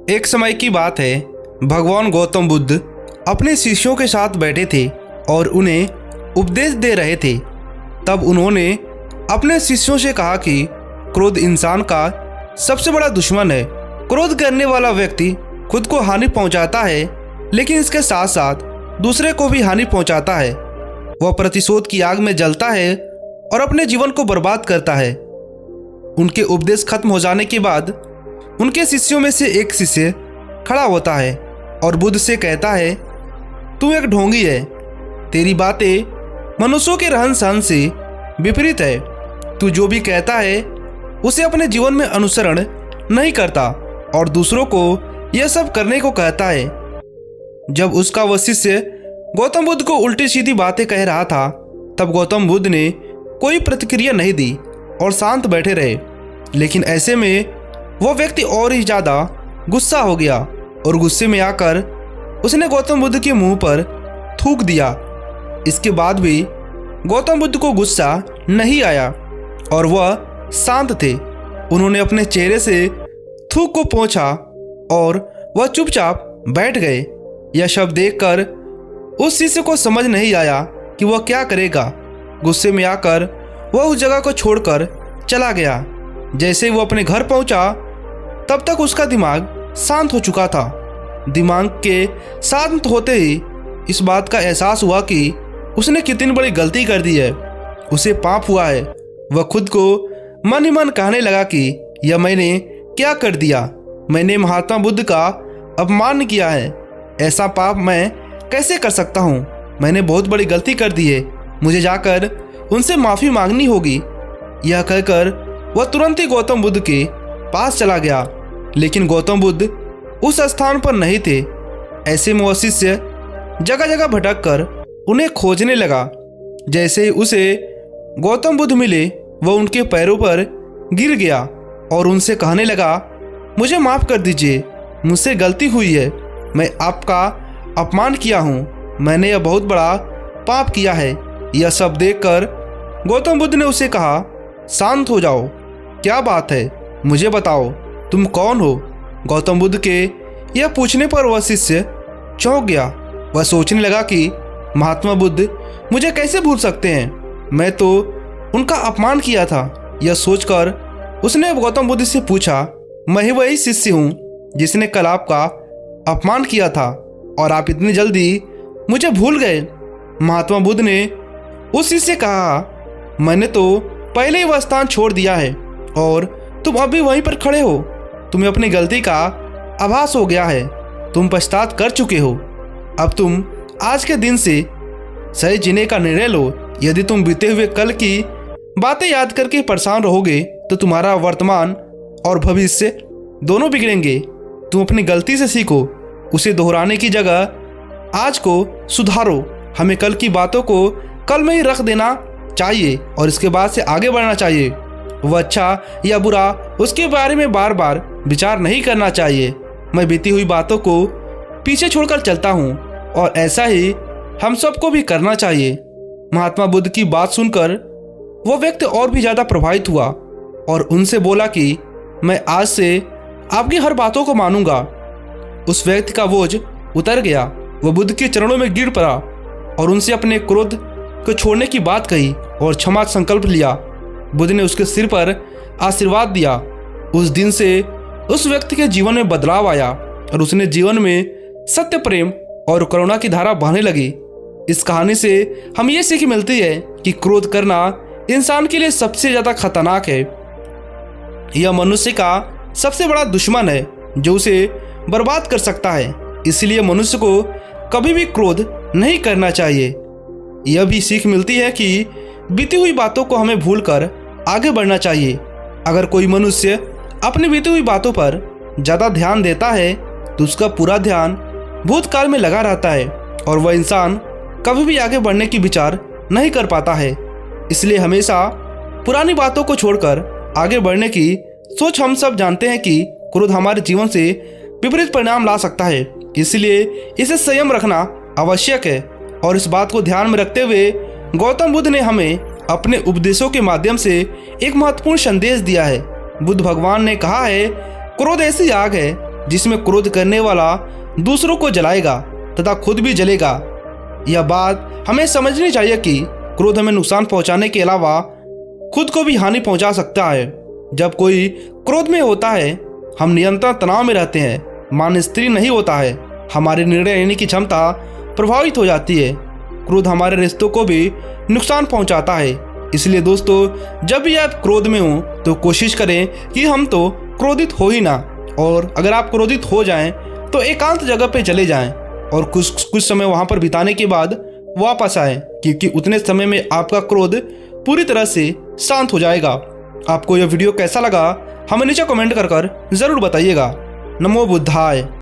एक समय की बात है, भगवान गौतम बुद्ध अपने शिष्यों के साथ बैठे थे और उन्हें उपदेश दे रहे थे। तब उन्होंने अपने शिष्यों से कहा कि क्रोध इंसान का सबसे बड़ा दुश्मन है। क्रोध करने वाला व्यक्ति खुद को हानि पहुंचाता है, लेकिन इसके साथ साथ दूसरे को भी हानि पहुंचाता है। वह प्रतिशोध की आग में जलता है और अपने जीवन को बर्बाद करता है। उनके उपदेश खत्म हो जाने के बाद उनके शिष्यों में से एक शिष्य खड़ा होता है और बुद्ध से कहता है, तू एक ढोंगी है। तेरी बातें मनुष्यों के रहन सहन से विपरीत है। तू जो भी कहता है उसे अपने जीवन में अनुसरण नहीं करता और दूसरों को यह सब करने को कहता है। जब उसका वह शिष्य गौतम बुद्ध को उल्टी सीधी बातें कह रहा था, तब गौतम बुद्ध ने कोई प्रतिक्रिया नहीं दी और शांत बैठे रहे। लेकिन ऐसे में वह व्यक्ति और ही ज़्यादा गुस्सा हो गया और गुस्से में आकर उसने गौतम बुद्ध के मुंह पर थूक दिया। इसके बाद भी गौतम बुद्ध को गुस्सा नहीं आया और वह शांत थे। उन्होंने अपने चेहरे से थूक को पोंछा और वह चुपचाप बैठ गए। यह शब्द देखकर उस शिष्य को समझ नहीं आया कि वह क्या करेगा। गुस्से में आकर वह उस जगह को छोड़कर चला गया। जैसे ही वो अपने घर पहुंचा, तब तक उसका दिमाग शांत हो चुका था। दिमाग के शांत होते ही इस बात का एहसास हुआ कि उसने कितनी बड़ी गलती कर दी है। उसे पाप हुआ है। वह खुद को मन ही मन कहने लगा कि यह मैंने क्या कर दिया। मैंने महात्मा बुद्ध का अपमान किया है। ऐसा पाप मैं कैसे कर सकता हूँ। मैंने बहुत बड़ी गलती कर दी है। मुझे जाकर उनसे माफ़ी मांगनी होगी। यह कहकर वह तुरंत ही गौतम बुद्ध के पास चला गया। लेकिन गौतम बुद्ध उस स्थान पर नहीं थे। ऐसे में वह शिष्य जगह जगह भटक कर उन्हें खोजने लगा। जैसे ही उसे गौतम बुद्ध मिले, वह उनके पैरों पर गिर गया और उनसे कहने लगा, मुझे माफ़ कर दीजिए, मुझसे गलती हुई है। मैं आपका अपमान किया हूँ। मैंने यह बहुत बड़ा पाप किया है। यह सब देखकर गौतम बुद्ध ने उसे कहा, शांत हो जाओ। क्या बात है, मुझे बताओ, तुम कौन हो। गौतम बुद्ध के यह पूछने पर वह शिष्य चौंक गया। वह सोचने लगा कि महात्मा बुद्ध मुझे कैसे भूल सकते हैं। मैं तो उनका अपमान किया था। यह सोचकर उसने गौतम बुद्ध से पूछा, मैं ही वही शिष्य हूँ जिसने कल आपका अपमान किया था और आप इतनी जल्दी मुझे भूल गए। महात्मा बुद्ध ने उस शिष्य से कहा, मैंने तो पहले ही वह स्थान छोड़ दिया है और तुम अभी वहीं पर खड़े हो। तुम्हें अपनी गलती का आभास हो गया है। तुम पछतात कर चुके हो। अब तुम आज के दिन से सही जीने का निर्णय लो। यदि तुम बीते हुए कल की बातें याद करके परेशान रहोगे तो तुम्हारा वर्तमान और भविष्य दोनों बिगड़ेंगे। तुम अपनी गलती से सीखो, उसे दोहराने की जगह आज को सुधारो। हमें कल की बातों को कल में ही रख देना चाहिए और इसके बाद से आगे बढ़ना चाहिए। वह अच्छा या बुरा, उसके बारे में बार बार विचार नहीं करना चाहिए। मैं बीती हुई बातों को पीछे छोड़कर चलता हूँ और ऐसा ही हम सबको भी करना चाहिए। महात्मा बुद्ध की बात सुनकर वो व्यक्ति और भी ज़्यादा प्रभावित हुआ और उनसे बोला कि मैं आज से आपकी हर बातों को मानूंगा। उस व्यक्ति का बोझ उतर गया। वह बुद्ध के चरणों में गिर पड़ा और उनसे अपने क्रोध को छोड़ने की बात कही और क्षमा संकल्प लिया। बुद्ध ने उसके सिर पर आशीर्वाद दिया। उस दिन से उस व्यक्ति के जीवन में बदलाव आया और उसने जीवन में सत्य, प्रेम और करुणा की धारा बहने लगी। इस कहानी से हम ये सीख मिलती है कि क्रोध करना इंसान के लिए सबसे ज़्यादा खतरनाक है। यह मनुष्य का सबसे बड़ा दुश्मन है जो उसे बर्बाद कर सकता है। इसलिए मनुष्य को कभी भी क्रोध नहीं करना चाहिए। यह भी सीख मिलती है कि बीती हुई बातों को हमें भूलकर आगे बढ़ना चाहिए। अगर कोई मनुष्य अपनी बीती हुई बातों पर ज़्यादा ध्यान देता है तो उसका पूरा ध्यान भूतकाल में लगा रहता है और वह इंसान कभी भी आगे बढ़ने की विचार नहीं कर पाता है। इसलिए हमेशा पुरानी बातों को छोड़कर आगे बढ़ने की सोच। हम सब जानते हैं कि क्रोध हमारे जीवन से विपरीत परिणाम ला सकता है, इसलिए इसे संयम रखना आवश्यक है। और इस बात को ध्यान में रखते हुए गौतम बुद्ध ने हमें अपने उपदेशों के माध्यम से एक महत्वपूर्ण संदेश दिया है। बुद्ध भगवान ने कहा है, क्रोध ऐसी आग है जिसमें क्रोध करने वाला दूसरों को जलाएगा तथा खुद भी जलेगा। यह बात हमें समझनी चाहिए कि क्रोध हमें नुकसान पहुंचाने के अलावा खुद को भी हानि पहुंचा सकता है। जब कोई क्रोध में होता है हम निरंतर तनाव में रहते हैं, मन स्थिर नहीं होता है, हमारे निर्णय लेने की क्षमता प्रभावित हो जाती है। क्रोध हमारे रिश्तों को भी नुकसान पहुंचाता है। इसलिए दोस्तों, जब भी आप क्रोध में हो तो कोशिश करें कि हम तो क्रोधित हो ही ना, और अगर आप क्रोधित हो जाएं तो एकांत जगह पे चले जाएं और कुछ समय वहां पर बिताने के बाद वापस आएं, क्योंकि उतने समय में आपका क्रोध पूरी तरह से शांत हो जाएगा। आपको यह वीडियो कैसा लगा हमें नीचे कमेंट कर ज़रूर बताइएगा। नमो बुद्धाय।